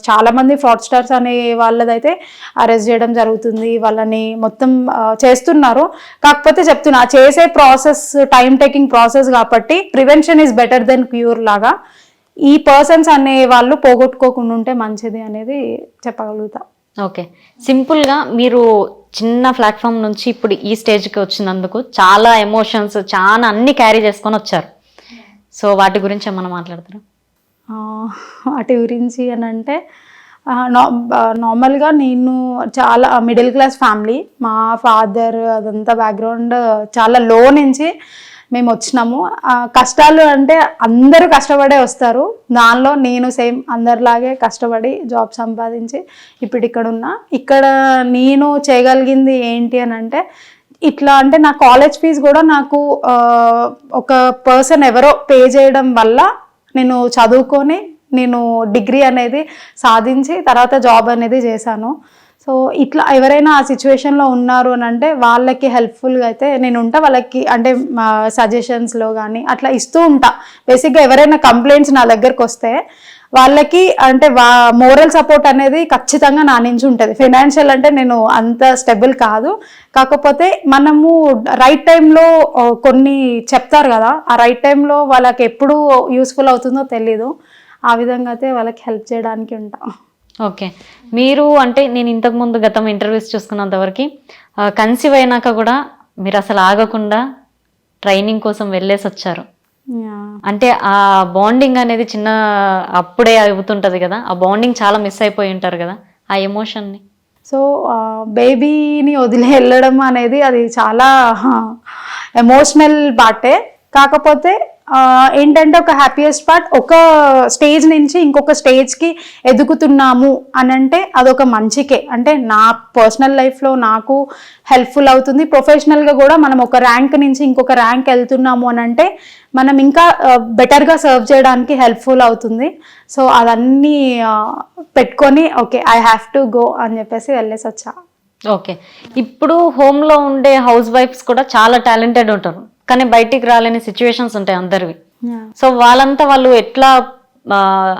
చాలామంది ఫ్రాడ్స్టర్స్ అనే వాళ్ళదైతే అరెస్ట్ చేయడం జరుగుతుంది, వాళ్ళని మొత్తం చేస్తున్నారు. కాకపోతే చెప్తున్నా, చేసే ప్రాసెస్ టైం టేకింగ్ ప్రాసెస్ కాబట్టి prevention is better than cure లాగా ఈ పర్సన్స్ అనే వాళ్ళు పోగొట్టుకోకుండా ఉంటే మంచిది అనేది చెప్పగలుగుతాం. ఓకే, సింపుల్గా మీరు చిన్న ప్లాట్ఫామ్ నుంచి ఇప్పుడు ఈ స్టేజ్కి వచ్చినందుకు చాలా ఎమోషన్స్ చాలా అన్ని క్యారీ చేసుకొని వచ్చారు. సో వాటి గురించి ఏమన్నా మాట్లాడతారు? వాటి గురించి అని అంటే నార్మల్గా నేను చాలా మిడిల్ క్లాస్ ఫ్యామిలీ, మా ఫాదర్ అదంతా బ్యాక్గ్రౌండ్ చాలా లో నుంచి మేము వచ్చినాము. కష్టాలు అంటే అందరూ కష్టపడే వస్తారు, దానిలో నేను సేమ్ అందరిలాగే కష్టపడి జాబ్ సంపాదించి ఇప్పుడు ఇక్కడ నేను చేయగలిగింది ఏంటి అని అంటే ఇట్లా అంటే నా కాలేజ్ ఫీజు కూడా నాకు ఒక పర్సన్ ఎవరో పే చేయడం వల్ల నేను చదువుకొని నేను డిగ్రీ అనేది సాధించి తర్వాత జాబ్ అనేది చేశాను. సో సో ఇట్లా ఎవరైనా ఆ సిచ్యువేషన్లో ఉన్నారు అని అంటే వాళ్ళకి హెల్ప్ఫుల్గా అయితే నేను ఉంటా. వాళ్ళకి అంటే సజెషన్స్లో కానీ అట్లా ఇస్తూ ఉంటా. బేసిక్గా ఎవరైనా కంప్లైంట్స్ నా దగ్గరకు వస్తే వాళ్ళకి అంటే మోరల్ సపోర్ట్ అనేది ఖచ్చితంగా నా నుంచి ఉంటుంది. ఫైనాన్షియల్ అంటే నేను అంత స్టెబుల్ కాదు, కాకపోతే మనము రైట్ టైంలో కొన్ని చెప్తారు కదా, ఆ రైట్ టైంలో వాళ్ళకి ఎప్పుడు యూస్ఫుల్ అవుతుందో తెలీదు. ఆ విధంగా అయితే వాళ్ళకి హెల్ప్ చేయడానికి ఉంటా. ఓకే, మీరు అంటే నేను ఇంతకుముందు గతం ఇంటర్వ్యూస్ చూసుకున్నంతవరకు కన్సీవ్ అయినాక కూడా మీరు అసలు ఆగకుండా ట్రైనింగ్ కోసం వెళ్ళేసి వచ్చారు. అంటే ఆ బాండింగ్ అనేది చిన్న అప్పుడే అవుతుంటది కదా, ఆ బాండింగ్ చాలా మిస్ అయిపోయి ఉంటారు కదా, ఆ ఎమోషన్ని. సో బేబీని వదిలి వెళ్ళడం అనేది అది చాలా ఎమోషనల్ పార్టే. కాకపోతే ఏంటంటే ఒక హ్యాపీయెస్ట్ పార్ట్, ఒక స్టేజ్ నుంచి ఇంకొక స్టేజ్కి ఎదుగుతున్నాము అని అంటే అదొక మంచికే. అంటే నా పర్సనల్ లైఫ్లో నాకు హెల్ప్ఫుల్ అవుతుంది, ప్రొఫెషనల్గా కూడా మనం ఒక ర్యాంక్ నుంచి ఇంకొక ర్యాంక్ వెళ్తున్నాము అని అంటే మనం ఇంకా బెటర్గా సర్వ్ చేయడానికి హెల్ప్ఫుల్ అవుతుంది. సో అదన్నీ పెట్టుకొని okay I have to go అని చెప్పేసి వెళ్ళేసి వచ్చా. ఓకే, ఇప్పుడు హోమ్లో ఉండే హౌస్ వైఫ్స్ కూడా చాలా టాలెంటెడ్ ఉంటారు, కానీ బయటికి రాలేని సిచ్యువేషన్స్ ఉంటాయి అందరివి. సో వాళ్ళంతా వాళ్ళు ఎట్లా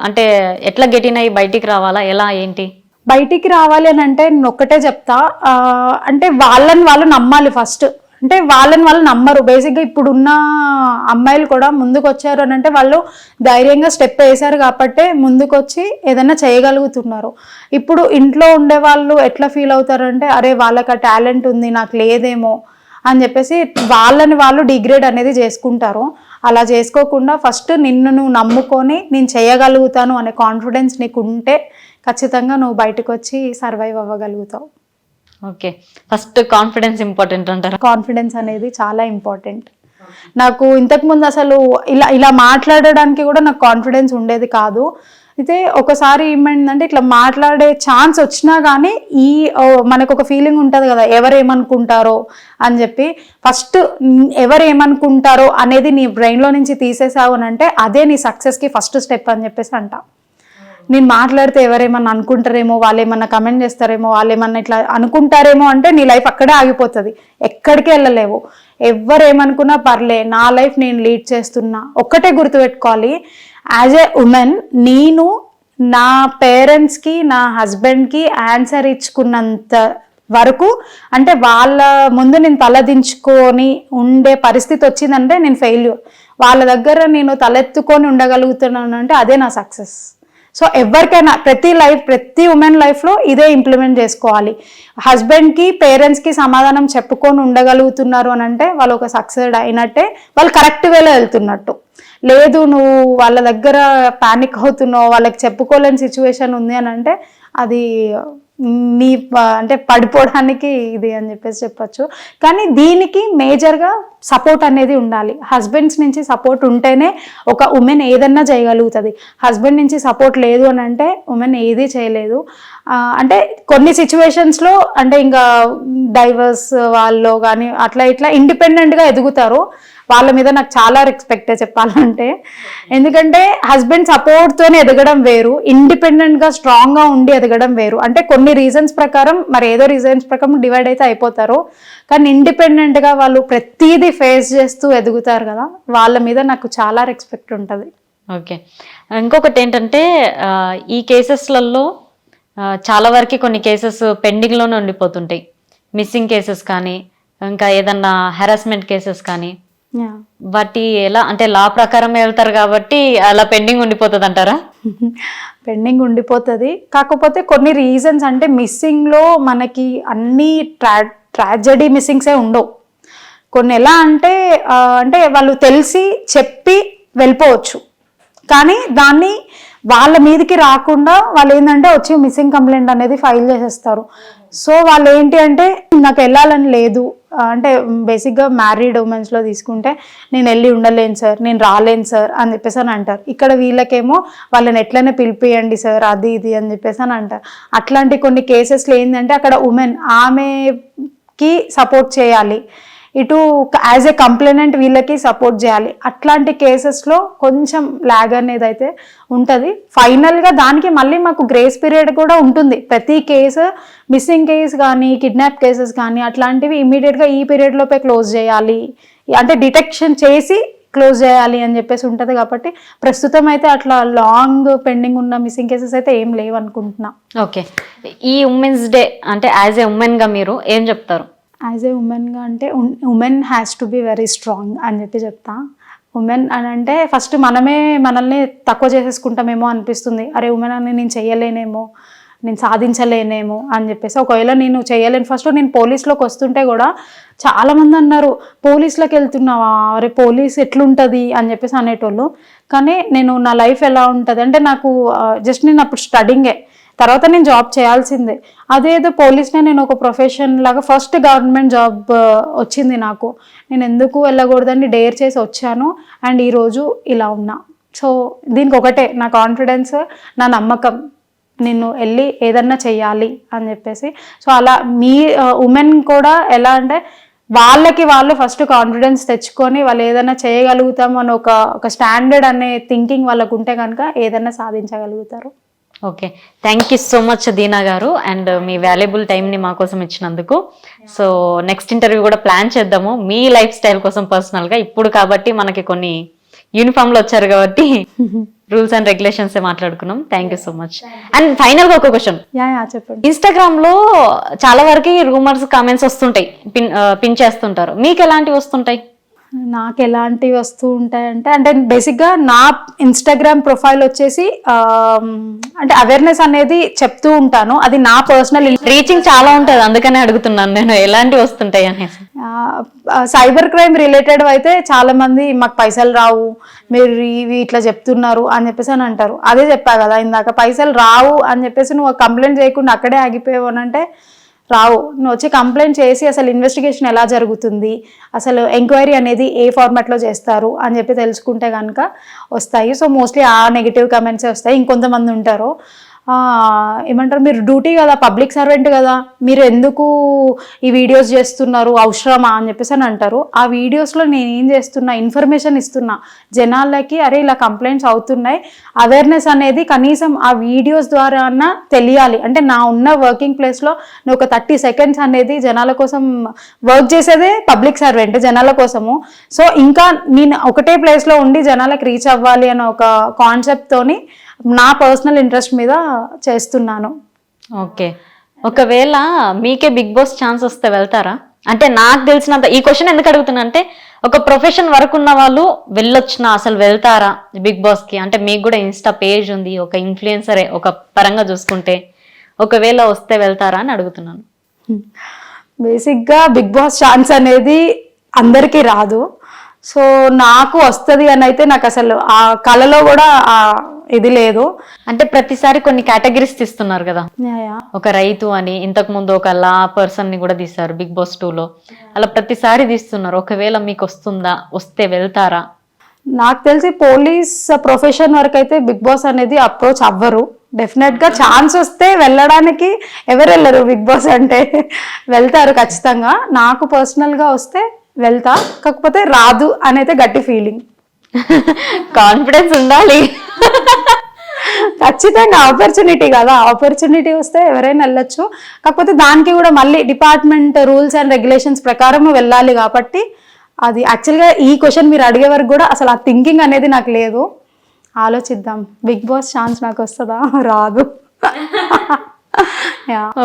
అంటే ఎట్లా గెటిన్ అయ్యి బయటికి రావాలా, ఎలా ఏంటి? బయటికి రావాలి అని అంటే నేను ఒక్కటే చెప్తా, అంటే వాళ్ళని వాళ్ళు నమ్మాలి ఫస్ట్. అంటే వాళ్ళని వాళ్ళు నమ్మరు. బేసిక్గా ఇప్పుడున్న అమ్మాయిలు కూడా ముందుకు వచ్చారు అని అంటే వాళ్ళు ధైర్యంగా స్టెప్ వేశారు కాబట్టి ముందుకు వచ్చి ఏదైనా చేయగలుగుతున్నారు. ఇప్పుడు ఇంట్లో ఉండే వాళ్ళు ఎట్లా ఫీల్ అవుతారంటే అరే వాళ్ళకి ఆ టాలెంట్ ఉంది నాకు లేదేమో అని చెప్పేసి వాళ్ళని వాళ్ళు డిగ్రేడ్ అనేది చేసుకుంటారు. అలా చేసుకోకుండా ఫస్ట్ నిన్ను నువ్వు నమ్ముకొని నేను చేయగలుగుతాను అనే కాన్ఫిడెన్స్ నీకు ఉంటే ఖచ్చితంగా నువ్వు బయటకు వచ్చి సర్వైవ్ అవ్వగలుగుతావు. ఓకే, ఫస్ట్ కాన్ఫిడెన్స్ ఇంపార్టెంట్ అంటారు. కాన్ఫిడెన్స్ అనేది చాలా ఇంపార్టెంట్. నాకు ఇంతకుముందు అసలు ఇలా మాట్లాడడానికి కూడా నాకు కాన్ఫిడెన్స్ ఉండేది కాదు. అయితే ఒకసారి ఏమైందంటే ఇట్లా మాట్లాడే ఛాన్స్ వచ్చినా కానీ మనకు ఒక ఫీలింగ్ ఉంటుంది కదా ఎవరేమనుకుంటారో అని చెప్పి, ఫస్ట్ ఎవరేమనుకుంటారో అనేది నీ బ్రెయిన్లో నుంచి తీసేసావు అని అంటే అదే నీ సక్సెస్కి ఫస్ట్ స్టెప్ అని చెప్పేసి అంట. నేను మాట్లాడితే ఎవరేమన్నా అనుకుంటారేమో, వాళ్ళు ఏమన్నా కమెంట్ చేస్తారేమో, వాళ్ళు ఏమన్నా ఇట్లా అనుకుంటారేమో అంటే నీ లైఫ్ అక్కడే ఆగిపోతుంది, ఎక్కడికి వెళ్ళలేవు. ఎవరేమనుకున్నా పర్లే, నా లైఫ్ నేను లీడ్ చేస్తున్నా. ఒక్కటే గుర్తుపెట్టుకోవాలి, యాజ్ ఏ ఉమెన్ నేను నా పేరెంట్స్కి నా హస్బెండ్కి ఆన్సర్ ఇచ్చుకున్నంత వరకు, అంటే వాళ్ళ ముందు నేను తలదించుకొని ఉండే పరిస్థితి వచ్చిందంటే నేను ఫెయిల్యూర్. వాళ్ళ దగ్గర నేను తలెత్తుకొని ఉండగలుగుతున్నాను అంటే అదే నా సక్సెస్. సో ఎవరికైనా ప్రతి ఉమెన్ లైఫ్లో ఇదే ఇంప్లిమెంట్ చేసుకోవాలి. హస్బెండ్కి పేరెంట్స్కి సమాధానం చెప్పుకొని ఉండగలుగుతున్నారు అని అంటే వాళ్ళు ఒక సక్సెస్ అయినట్టే, వాళ్ళు కరెక్ట్ వేలో వెళ్తున్నట్టు. లేదు నువ్వు వాళ్ళ దగ్గర పానిక్ అవుతున్నావు, వాళ్ళకి చెప్పుకోలేని సిచ్యువేషన్ ఉంది అని అంటే అది నీ అంటే పడిపోవడానికి ఇది అని చెప్పేసి చెప్పచ్చు. కానీ దీనికి మేజర్గా సపోర్ట్ అనేది ఉండాలి. హస్బెండ్స్ నుంచి సపోర్ట్ ఉంటేనే ఒక ఉమెన్ ఏదన్నా చేయగలుగుతుంది. హస్బెండ్ నుంచి సపోర్ట్ లేదు అని అంటే ఉమెన్ ఏదీ చేయలేదు. అంటే కొన్ని సిచ్యువేషన్స్లో అంటే ఇంకా డైవర్స్ వాళ్ళు కానీ అట్లా ఇట్లా ఇండిపెండెంట్గా ఎదుగుతారు. వాళ్ళ మీద నాకు చాలా రెస్పెక్టే చెప్పాలంటే. ఎందుకంటే హస్బెండ్ సపోర్ట్తోనే ఎదగడం వేరు, ఇండిపెండెంట్గా స్ట్రాంగ్గా ఉండి ఎదగడం వేరు. అంటే కొన్ని రీజన్స్ ప్రకారం ఏదో రీజన్స్ ప్రకారం డివైడ్ అయితే అయిపోతారు, కానీ ఇండిపెండెంట్గా వాళ్ళు ప్రతిదీ ఫేస్ చేస్తూ ఎదుగుతారు కదా, వాళ్ళ మీద నాకు చాలా రెస్పెక్ట్ ఉంటుంది. ఓకే, ఇంకొకటి ఏంటంటే ఈ కేసెస్లలో చాలా వరకు కొన్ని కేసెస్ పెండింగ్లోనే ఉండిపోతుంటాయి. మిస్సింగ్ కేసెస్ కానీ ఇంకా ఏదన్నా హెరాస్మెంట్ కేసెస్ కానీ, వాటి ఎలా అంటే లా ప్రకారం వెళ్తారు కాబట్టి అలా పెండింగ్ ఉండిపోతుంది అంటారా? పెండింగ్ ఉండిపోతుంది. కాకపోతే కొన్ని రీజన్స్ అంటే మిస్సింగ్లో మనకి అన్ని ట్రాజెడీ మిస్సింగ్సే ఉండవు. కొన్ని ఎలా అంటే అంటే వాళ్ళు తెలిసి చెప్పి వెళ్ళిపోవచ్చు, కానీ దాన్ని వాళ్ళ మీదకి రాకుండా వాళ్ళు ఏంటంటే వచ్చి మిస్సింగ్ కంప్లైంట్ అనేది ఫైల్ చేసేస్తారు. సో వాళ్ళు ఏంటి అంటే నాకు వెళ్ళాలని లేదు అంటే బేసిక్గా మ్యారీడ్ ఉమెన్స్లో తీసుకుంటే నేను వెళ్ళి ఉండలేను సార్, నేను రాలేను సార్ అని చెప్పేసి అని అంటారు. ఇక్కడ వీళ్ళకేమో వాళ్ళని ఎట్లనే పిలిపియండి సార్ అది ఇది అని చెప్పేసి అని అంటారు. అట్లాంటి కొన్ని కేసెస్లో ఏంటంటే అక్కడ ఉమెన్ ఆమెకి సపోర్ట్ చేయాలి. ఇటు యాజ్ ఏ కంప్లైనెంట్ వీళ్ళకి సపోర్ట్ చేయాలి. అట్లాంటి కేసెస్లో కొంచెం ల్యాగ్ అనేది అయితే ఉంటుంది. ఫైనల్గా దానికి మళ్ళీ మాకు గ్రేస్ పీరియడ్ కూడా ఉంటుంది. ప్రతి కేసు మిస్సింగ్ కేసు కానీ కిడ్నాప్ కేసెస్ కానీ అట్లాంటివి ఇమీడియట్గా ఈ పీరియడ్లోపే క్లోజ్ చేయాలి, అంటే డిటెక్షన్ చేసి క్లోజ్ చేయాలి అని చెప్పేసి ఉంటుంది. కాబట్టి ప్రస్తుతం అయితే అట్లా లాంగ్ పెండింగ్ ఉన్న మిస్సింగ్ కేసెస్ అయితే ఏం లేవు అనుకుంటున్నా. ఓకే, ఈ ఉమెన్స్ డే అంటే యాజ్ ఏ ఉమెన్గా మీరు ఏం చెప్తారు? యాజ్ ఏ ఉమెన్గా అంటే women has to be very strong అని చెప్పి చెప్తా. ఉమెన్ అని అంటే ఫస్ట్ మనమే మనల్ని తక్కువ చేసేసుకుంటామేమో అనిపిస్తుంది. అరే ఉమెన్ అని నేను చెయ్యలేనేమో, నేను సాధించలేనేమో అని చెప్పేసి. ఒకవేళ నేను చేయలేను, ఫస్ట్ నేను పోలీస్లోకి వస్తుంటే కూడా చాలామంది అన్నారు పోలీస్లోకి వెళ్తున్నావా, అరే పోలీస్ ఎట్లుంటుంది అని చెప్పేసి అనేటోళ్ళు. కానీ నేను నా లైఫ్ ఎలా ఉంటుంది అంటే నాకు జస్ట్ నేను అప్పుడు స్టడింగే, తర్వాత నేను జాబ్ చేయాల్సిందే. అదేదో పోలీస్నే నేను ఒక ప్రొఫెషన్ లాగా ఫస్ట్ గవర్నమెంట్ జాబ్ వచ్చింది నాకు. నేను ఎందుకు వెళ్ళకూడదని డేర్ చేసి వచ్చాను అండ్ ఈరోజు ఇలా ఉన్నా. సో దీనికి ఒకటే నా కాన్ఫిడెన్స్, నా నమ్మకం, నిన్ను వెళ్ళి ఏదన్నా చెయ్యాలి అని చెప్పేసి. సో అలా మీ ఉమెన్ కూడా ఎలా అంటే వాళ్ళకి వాళ్ళు ఫస్ట్ కాన్ఫిడెన్స్ తెచ్చుకొని వాళ్ళు ఏదైనా చేయగలుగుతాం అని ఒక స్టాండర్డ్ అనే థింకింగ్ వాళ్ళకు ఉంటే కనుక ఏదైనా సాధించగలుగుతారు. Okay, thank you so much Deena garu, and మీ వాల్యుబుల్ టైంని మా కోసం ఇచ్చినందుకు. సో నెక్స్ట్ ఇంటర్వ్యూ కూడా ప్లాన్ చేద్దాము మీ లైఫ్ స్టైల్ కోసం పర్సనల్గా. ఇప్పుడు కాబట్టి మనకి కొన్ని యూనిఫామ్లో వచ్చారు కాబట్టి రూల్స్ అండ్ రెగ్యులేషన్స్ మాట్లాడుకున్నాం. Thank you so much. And final గా ఒక క్వశ్చన్, చెప్పండి. ఇన్స్టాగ్రామ్ లో చాలా వరకు రూమర్స్ కామెంట్స్ వస్తుంటాయి, పిన్ చేస్తుంటారు, మీకు ఎలాంటివి వస్తుంటాయి? నాకు ఎలాంటివి వస్తూ ఉంటాయంటే అంటే బేసిక్గా నా ఇన్స్టాగ్రామ్ ప్రొఫైల్ వచ్చేసి అంటే అవేర్నెస్ అనేది చెప్తూ ఉంటాను. అది నా పర్సనల్ రీచింగ్ చాలా ఉంటుంది, అందుకనే అడుగుతున్నాను నేను ఎలాంటివి వస్తుంటాయి అనేసి. సైబర్ క్రైమ్ రిలేటెడ్ అయితే చాలా మంది మాకు పైసలు రావు, మీరు ఇవి ఇట్లా చెప్తున్నారు అని చెప్పేసి అని అంటారు. అదే చెప్పా కదా ఇందాక, పైసలు రావు అని చెప్పేసి నువ్వు కంప్లైంట్ చేయకుండా అక్కడే ఆగిపోయావు అని అంటే రావు. నువ్వు వచ్చి కంప్లైంట్ చేసి అసలు ఇన్వెస్టిగేషన్ ఎలా జరుగుతుంది, అసలు ఎంక్వైరీ అనేది ఏ ఫార్మాట్లో చేస్తారు అని చెప్పి తెలుసుకుంటే కనుక వస్తాయి. సో మోస్ట్లీ ఆ నెగిటివ్ కమెంట్సే వస్తాయి. ఇంకొంతమంది ఉంటారు ఏమంటారు, మీరు డ్యూటీ కదా, పబ్లిక్ సర్వెంట్ కదా, మీరు ఎందుకు ఈ వీడియోస్ చేస్తున్నారు, అవసరమా అని చెప్పేసి అని అంటారు. ఆ వీడియోస్లో నేను ఏం చేస్తున్నా, ఇన్ఫర్మేషన్ ఇస్తున్నా జనాలకి, అరే ఇలా కంప్లైంట్స్ అవుతున్నాయి, అవేర్నెస్ అనేది కనీసం ఆ వీడియోస్ ద్వారా అన్నా తెలియాలి. అంటే నా ఉన్న వర్కింగ్ ప్లేస్లో నేను ఒక 30 seconds అనేది జనాల కోసం వర్క్ చేసేదే పబ్లిక్ సర్వెంట్, జనాల కోసము. సో ఇంకా నేను ఒకటే ప్లేస్లో ఉండి జనాలకు రీచ్ అవ్వాలి అనే ఒక కాన్సెప్ట్తోని నా పర్సనల్ ఇంట్రెస్ట్ మీద చేస్తున్నాను. ఓకే, ఒకవేళ మీకే బిగ్ బాస్ ఛాన్స్ వస్తే వెళ్తారా? అంటే నాకు తెలిసినంత ఈ క్వశ్చన్ ఎందుకు అడుగుతున్నా అంటే, ఒక ప్రొఫెషన్ వరకు ఉన్న వాళ్ళు వెళ్ళొచ్చునా, అసలు వెళ్తారా బిగ్ బాస్ కి? అంటే మీకు కూడా ఇన్స్టా పేజ్ ఉంది, ఒక ఇన్ఫ్లుయెన్సరే ఒక పరంగా చూసుకుంటే, ఒకవేళ వస్తే వెళ్తారా అని అడుగుతున్నాను. బేసిక్గా బిగ్ బాస్ ఛాన్స్ అనేది అందరికీ రాదు. సో నాకు వస్తుంది అని అయితే నాకు అసలు ఆ కళలో కూడా ఇది లేదు. అంటే ప్రతిసారి కొన్ని కేటగిరీస్ తీస్తున్నారు కదా, ఒక రైతు అని, ఇంతకు ముందు ఒక లా పర్సన్ ని కూడా తీస్తారు బిగ్ బాస్ 2లో, అలా ప్రతిసారి తీస్తున్నారు. ఒకవేళ మీకు వస్తుందా, వస్తే వెళ్తారా? నాకు తెలిసి పోలీస్ ప్రొఫెషన్ వరకు అయితే బిగ్ బాస్ అనేది అప్రోచ్ అవ్వరు. డెఫినెట్గా ఛాన్స్ వస్తే వెళ్ళడానికి ఎవరు వెళ్ళరు, బిగ్ బాస్ అంటే వెళ్తారు ఖచ్చితంగా. నాకు పర్సనల్గా వస్తే వెళ్తా, కాకపోతే రాదు అనేది గట్టి ఫీలింగ్. కాన్ఫిడెన్స్ ఉండాలి ఖచ్చితంగా. ఆపర్చునిటీ కదా, ఆపర్చునిటీ వస్తే ఎవరైనా వెళ్ళొచ్చు. కాకపోతే దానికి కూడా మళ్ళీ డిపార్ట్మెంట్ రూల్స్ అండ్ రెగ్యులేషన్స్ ప్రకారం వెళ్ళాలి. కాబట్టి అది యాక్చువల్గా ఈ క్వశ్చన్ మీరు అడిగే వరకు కూడా అసలు ఆ థింకింగ్ అనేది నాకు లేదు. ఆలోచిద్దాం, బిగ్ బాస్ ఛాన్స్ నాకు వస్తుందా, రాదు.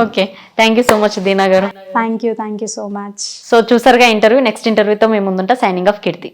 Okay, thank you so much Deena garu. Thank you so much. So చూసారుగా ఇంటర్వ్యూ. నెక్స్ట్ ఇంటర్వ్యూతో మేము ముందుంటా. సైనింగ్ ఆఫ్ కీర్తి.